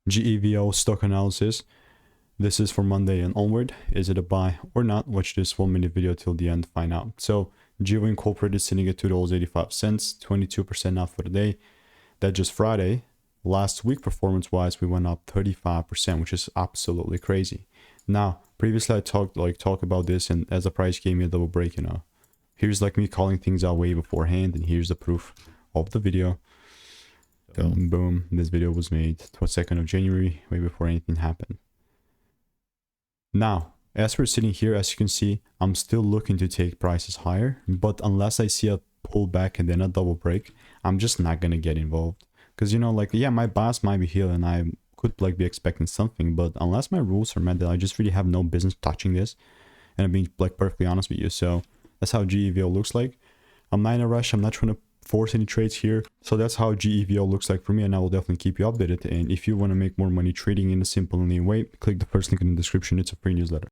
GEVO stock analysis. This is for Monday and onward. Is it a buy or not? Watch this 1-minute video till the end to find out. So GEVO Incorporated sitting at $2.85, 22% off for the day. That's just Friday. Last week performance wise, we went up 35%, which is absolutely crazy. Now, previously I talked about this, and as the price gave me a double break, here's like me calling things out way beforehand, and here's the proof of the video. Boom, this video was made 22nd of January, way before anything happened. Now, as we're sitting here, as you can see, I'm still looking to take prices higher, but unless I see a pullback and then a double break, I'm just not gonna get involved. Because yeah, my boss might be here and I could be expecting something, but unless my rules are met, that I just really have no business touching this. And I'm being perfectly honest with you. So that's how GEVO looks like. I'm not in a rush. I'm not trying to force any trades here. So that's how GEVO looks like for me, and I will definitely keep you updated. And if you want to make more money trading in a simple and lean way, click the first link in the description. It's a free newsletter.